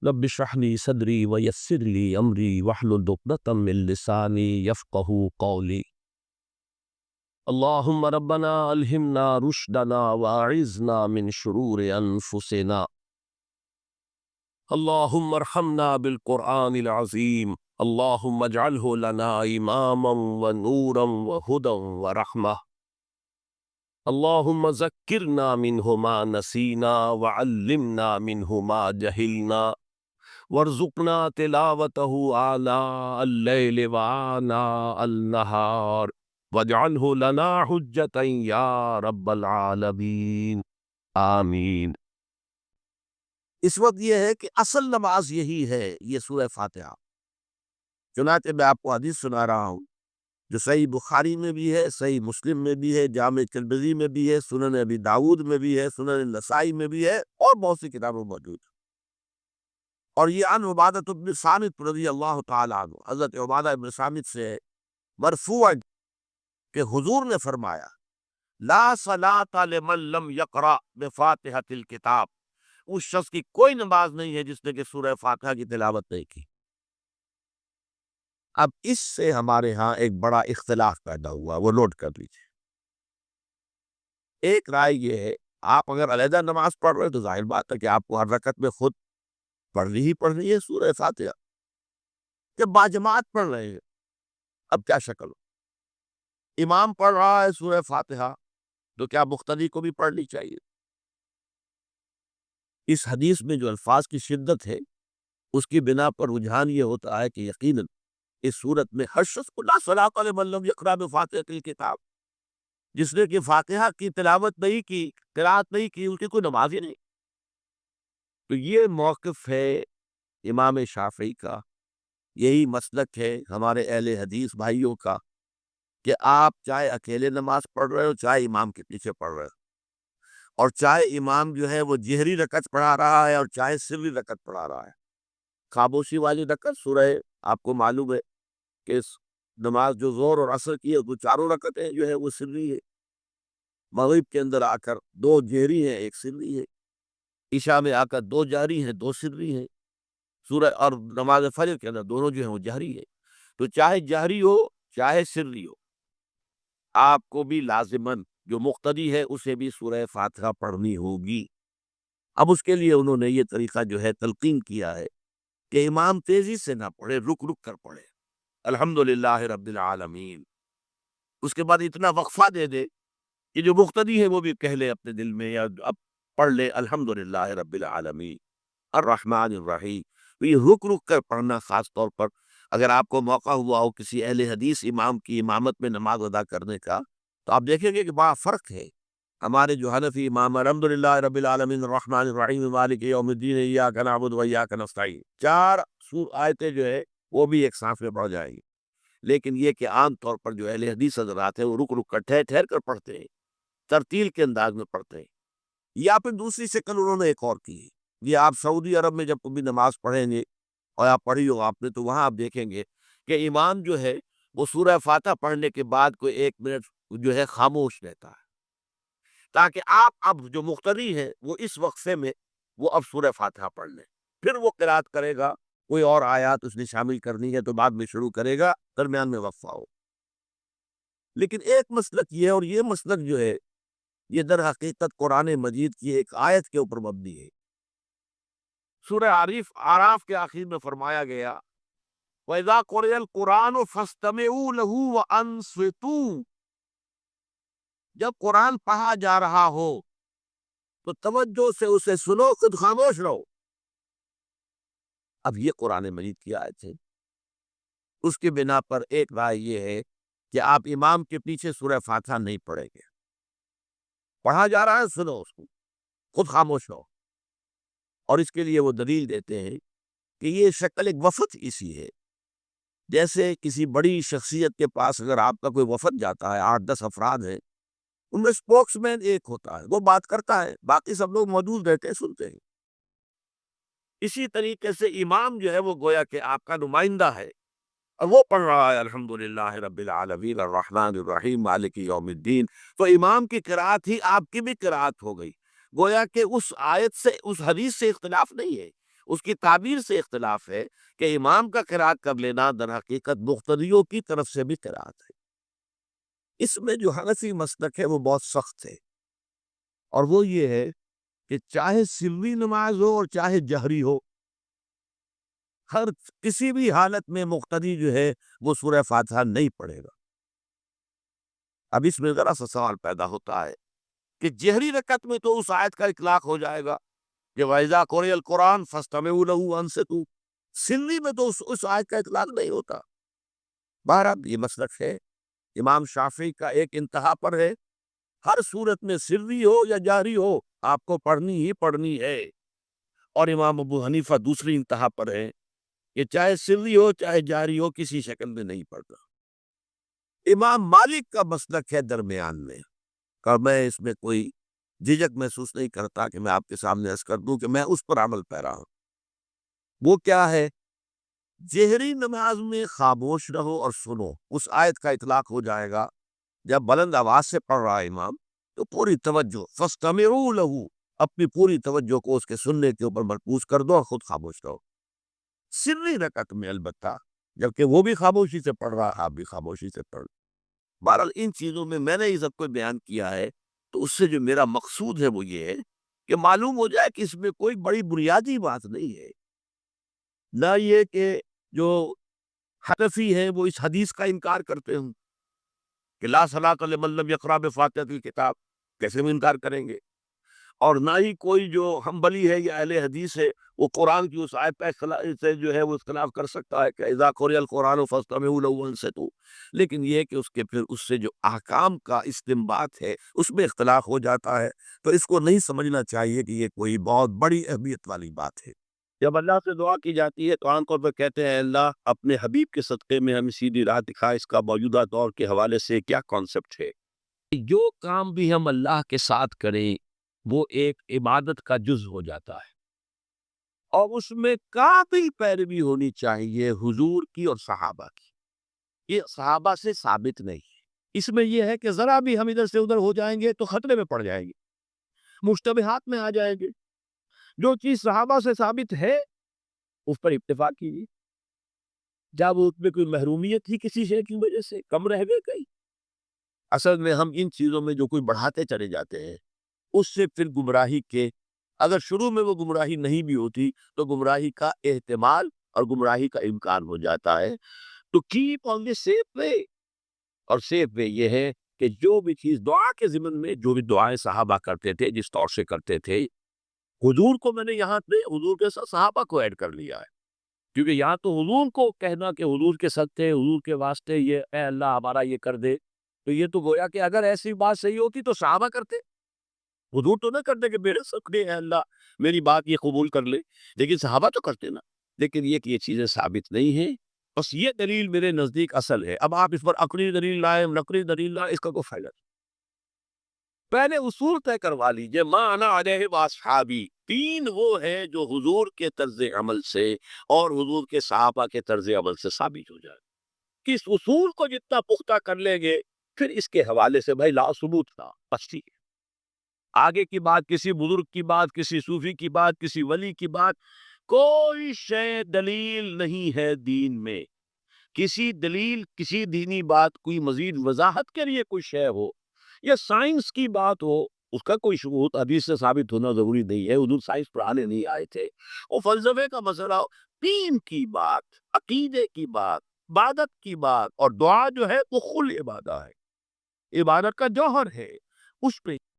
رب اشرح لي صدري ويسر لي امري واحلل عقدة من لساني يفقهوا قولي. اللهم ربنا الهمنا رشدنا واعذنا من شرور انفسنا. اللهم ارحمنا بالقرآن العظيم. اللهم اجعله لنا اماما ونورا وهدى ورحمة. اللهم ذكرنا منه ما نسينا وعلمنا منه ما جهلنا وارزقنا تلاوته آناء الليل وآناء النهار واجعله لنا حجة یا رب العالمین آمین۔ اس وقت یہ ہے کہ اصل نماز یہی ہے، یہ سورہ فاتحہ۔ چنانچہ میں آپ کو حدیث سنا رہا ہوں جو صحیح بخاری میں بھی ہے، صحیح مسلم میں بھی ہے، جامع ترمذی میں بھی ہے، سنن ابی داؤد میں بھی ہے، سنن نسائی میں بھی ہے، اور بہت سی کتابوں میں موجود ہے۔ اور یہ عن عبادہ بن صامت رضی اللہ تعالیٰ عنہ، حضرت عبادہ بن صامت سے مرفوعا کہ حضور نے فرمایا لا صلاۃ لمن لم یقرأ بفاتحۃ الکتاب، اس شخص کی کوئی نماز نہیں ہے جس نے کہ سورہ فاتحہ کی تلاوت نہیں کی۔ اب اس سے ہمارے ہاں ایک بڑا اختلاف پیدا ہوا، وہ نوٹ کر لیجیے۔ ایک رائے یہ ہے آپ اگر علیحدہ نماز پڑھ رہے ہیں تو ظاہر بات ہے کہ آپ کو ہر رکعت میں خود پڑھنی ہے سورہ فاتحہ۔ جب باجماعت پڑھ رہے ہیں اب کیا شکل ہو، امام پڑھ رہا ہے سورہ فاتحہ تو کیا مقتدی کو بھی پڑھنی چاہیے؟ اس حدیث میں جو الفاظ کی شدت ہے اس کی بنا پر رجحان یہ ہوتا ہے کہ یقیناً اس صورت میں ہر شخص کو لا صلاۃ لمن لم یقرأ بفاتحۃ الکتاب، جس نے کہ فاتحہ کی تلاوت نہیں کی، قرات نہیں کی، اس کی کوئی نماز ہی نہیں۔ تو یہ موقف ہے امام شافعی کا، یہی مسلک ہے ہمارے اہل حدیث بھائیوں کا کہ آپ چاہے اکیلے نماز پڑھ رہے ہو، چاہے امام کے پیچھے پڑھ رہے ہو، اور چاہے امام جو ہے وہ جہری رکعت پڑھا رہا ہے اور چاہے سری رکعت پڑھا رہا ہے۔ خاموشی والی رکعت سورہ، آپ کو معلوم ہے کہ اس نماز جو ظہر اور عصر کی ہے وہ چاروں رکعتیں جو ہے وہ سری ہے، مغرب کے اندر آ کر دو جہری ہیں ایک سری ہے، عشاء میں آ کر دو جہری ہیں دو سری ہیں، سورہ اور نماز فجر کے اندر دونوں جو ہیں وہ جہری ہے۔ تو چاہے جہری ہو چاہے سری ہو، آپ کو بھی لازماً جو مقتدی ہے اسے بھی سورہ فاتحہ پڑھنی ہوگی۔ اب اس کے لیے انہوں نے یہ طریقہ جو ہے تلقین کیا ہے کہ امام تیزی سے نہ پڑھے، رک رک کر پڑھے الحمدللہ رب العالمین، اس کے بعد اتنا وقفہ دے دے کہ جو مقتدی ہے وہ بھی کہہ لے اپنے دل میں یا اب پڑھ لے الحمدللہ رب العالمین الرحمن الرحیم۔ تو یہ رک رک کر پڑھنا، خاص طور پر اگر آپ کو موقع ہوا ہو کسی اہل حدیث امام کی امامت میں نماز ادا کرنے کا، تو آپ دیکھیں گے کہ بڑا فرق ہے۔ ہمارے جو حنفی امام الحمدللہ رب العالمین الرحمن الرحیم مالک یوم الدین ایاک نعبد و ایاک نستعین، چار آیتیں جو ہے وہ بھی ایک سانس میں پڑھ جائیں گی۔ لیکن یہ کہ عام طور پر جو اہل حدیث حضرات ہیں وہ رک رک کر ٹھہر ٹھہر کر پڑھتے ہیں، ترتیل کے انداز میں پڑھتے ہیں۔ یا پھر دوسری شکل انہوں نے ایک اور کی ہے، یہ آپ سعودی عرب میں جب کبھی نماز پڑھیں گے اور آپ پڑھی ہو آپ نے، تو وہاں آپ دیکھیں گے کہ امام جو ہے وہ سورہ فاتحہ پڑھنے کے بعد کوئی 1 منٹ جو ہے خاموش رہتا ہے، تاکہ آپ اب جو مقتدی ہے وہ اس وقفے میں وہ اب سورہ فاتحہ پڑھ لیں، پھر وہ قرات کرے گا، کوئی اور آیات اس نے شامل کرنی ہے تو بعد میں شروع کرے گا، درمیان میں وقفہ ہو۔ لیکن ایک مسلک یہ ہے، اور یہ مسلک جو ہے یہ در حقیقت قرآن مجید کی ایک آیت کے اوپر مبنی ہے۔ سورہ اعراف کے آخر میں فرمایا گیا وَإِذَا قُرِئَ الْقُرْآنُ فَاسْتَمِعُوا لَهُ وَأَنصِتُوا، جب قرآن پڑھا جا رہا ہو تو توجہ سے اسے سنو، خود خاموش رہو۔ اب یہ قرآن مجید کی آیت ہے، اس کی بنا پر ایک رائے یہ ہے کہ آپ امام کے پیچھے سورہ فاتحہ نہیں پڑھیں گے، پڑھا جا رہا ہے سنو اس کو، خود خاموش رہو۔ اور اس کے لیے وہ دلیل دیتے ہیں کہ یہ شکل ایک وفد اسی ہے، جیسے کسی بڑی شخصیت کے پاس اگر آپ کا کوئی وفد جاتا ہے، 8-10 افراد ہیں، ان میں اسپوکس مین ایک ہوتا ہے، وہ بات کرتا ہے، باقی سب لوگ موجود رہتے ہیں، سنتے ہیں۔ اسی طریقے سے امام جو ہے وہ گویا کہ آپ کا نمائندہ ہے، اور وہ پڑھ رہا ہے الحمدللہ رب العالمین الرحمن الرحیم مالک یوم الدین، تو امام کی قرات ہی آپ کی بھی قرات ہو گئی۔ گویا کہ اس آیت سے، اس حدیث سے اختلاف نہیں ہے، اس کی تعبیر سے اختلاف ہے کہ امام کا قرات کر لینا در حقیقت مقتدیوں کی طرف سے بھی قرات ہے۔ اس میں جو حنفی مسلک ہے وہ بہت سخت ہے، اور وہ یہ ہے کہ چاہے سری نماز ہو اور چاہے جہری ہو، ہر کسی بھی حالت میں مقتدی جو ہے وہ سورہ فاتحہ نہیں پڑھے گا۔ اب اس میں ذرا سا سوال پیدا ہوتا ہے کہ جہری رکعت میں تو اس آیت کا اطلاق ہو جائے گا کہ وَإِذَا قُرِئَ الْقُرْآنُ فَاسْتَمِعُوا لَهُ وَأَنصِتُوا، سری میں تو اس آیت کا اطلاق نہیں ہوتا۔ بہرحال یہ مسلک ہے امام شافعی کا، ایک انتہا پر ہے، ہر صورت میں سری ہو یا جاری ہو آپ کو پڑھنی ہی پڑھنی ہے، اور امام ابو حنیفہ دوسری انتہا پر ہے کہ چاہے سری ہو چاہے جاری ہو کسی شکل میں نہیں پڑھتا۔ امام مالک کا مسلک ہے درمیان میں، اور میں اس میں کوئی جھجک محسوس نہیں کرتا کہ میں آپ کے سامنے عرض کر دوں کہ میں اس پر عمل پیرا ہوں۔ وہ کیا ہے؟ جہری نماز میں خاموش رہو اور سنو، اس آیت کا اطلاق ہو جائے گا جب بلند آواز سے پڑھ رہا ہے امام تو پوری توجہ، فَاسْتَمِعُوا لَهُ، اپنی پوری توجہ کو اس کے سننے کے اوپر مرکوز کر دو اور خود خاموش رہو۔ سری رکعت میں البتہ جبکہ وہ بھی خاموشی سے پڑھ رہا، آپ بھی خاموشی سے پڑھ۔ بہرحال ان چیزوں میں نے یہ سب کو بیان کیا ہے، تو اس سے جو میرا مقصود ہے وہ یہ ہے کہ معلوم ہو جائے کہ اس میں کوئی بڑی بنیادی بات نہیں ہے، نہ یہ کہ جو حنفی ہیں وہ اس حدیث کا انکار کرتے ہوں کہ لا صلاۃ لمن لم یقرأ بفاتحۃ الکتاب، کیسے بھی انکار کریں گے، اور نہ ہی کوئی جو حنبلی ہے یا اہل حدیث ہے وہ قرآن کی اس آیت سے جو ہے وہ اختلاف کر سکتا ہے کہ اذا قرئ القرآن فاستمعوا له وانصتوا، لیکن یہ کہ اس کے پھر اس سے جو احکام کا استنباط ہے اس میں اختلاف ہو جاتا ہے، تو اس کو نہیں سمجھنا چاہیے کہ یہ کوئی بہت بڑی اہمیت والی بات ہے۔ جب اللہ سے دعا کی جاتی ہے تو عام طور پر کہتے ہیں اللہ اپنے حبیب کے صدقے میں ہمیں سیدھی راہ دکھا، اس کا موجودہ دور کے حوالے سے کیا کانسیپٹ ہے؟ جو کام بھی ہم اللہ کے ساتھ کریں وہ ایک عبادت کا جز ہو جاتا ہے، اور اس میں کامل پیروی ہونی چاہیے حضور کی اور صحابہ کی۔ یہ صحابہ سے ثابت نہیں ہے، اس میں یہ ہے کہ ذرا بھی ہم ادھر سے ادھر ہو جائیں گے تو خطرے میں پڑ جائیں گے، مشتبہات میں آ جائیں گے۔ جو چیز صحابہ سے ثابت ہے اس پر اتفاق کیجیے، جب اس میں کوئی محرومیت ہی کسی شے کی وجہ سے کم رہ گئے کہیں۔ اصل میں ہم ان چیزوں میں جو کوئی بڑھاتے چلے جاتے ہیں اس سے پھر گمراہی کے، اگر شروع میں وہ گمراہی نہیں بھی ہوتی تو گمراہی کا احتمال اور گمراہی کا امکان ہو جاتا ہے۔ تو کیپ آن دی سیف وے، اور سیف وے یہ ہے کہ جو بھی چیز دعا کے ضمن میں جو بھی دعائیں صحابہ کرتے تھے جس طور سے کرتے تھے، حضور کو میں نے یہاں پہ حضور کے ساتھ صحابہ کو ایڈ کر لیا ہے، کیونکہ یہاں تو حضور کو کہنا کہ حضور کے صدقے حضور کے واسطے یہ اے اللہ ہمارا یہ کر دے، تو یہ تو گویا کہ اگر ایسی بات صحیح ہوتی تو صحابہ کرتے، حضور تو نہ کرتے کہ میرے صدقے اے اللہ میری بات یہ قبول کر لے، لیکن صحابہ تو کرتے نا۔ لیکن یہ کہ یہ چیزیں ثابت نہیں ہیں، بس یہ دلیل میرے نزدیک اصل ہے۔ اب آپ اس پر عقلی دلیل لائیں نقلی دلیل لائیں، اس کا کوئی فائدہ نہیں۔ پہلے اصول طے کروا لیجئے، ما انا علیہ واصحابی، تین وہ ہیں جو حضور کے طرز عمل سے اور حضور کے صحابہ کے طرز عمل سے ثابت ہو جائے۔ کس اصول کو جتنا پختہ کر لیں گے پھر اس کے حوالے سے بھائی لا ثبوت تھا، بس ٹھیک ہے۔ آگے کی بات، کسی بزرگ کی بات، کسی صوفی کی بات، کسی ولی کی بات، کوئی شے دلیل نہیں ہے دین میں۔ کسی دلیل، کسی دینی بات کوئی مزید وضاحت کے لیے کوئی شے ہو یا سائنس کی بات ہو، اس کا کوئی ثبوت حدیث سے ثابت ہونا ضروری نہیں ہے۔ حضور سائنس پڑھانے نہیں آئے تھے، وہ فلسفے کا مسئلہ ہو، دین کی بات، عقیدے کی بات، عبادت کی بات، اور دعا جو ہے وہ خل عبادہ ہے، عبادت کا جوہر ہے، اس پہ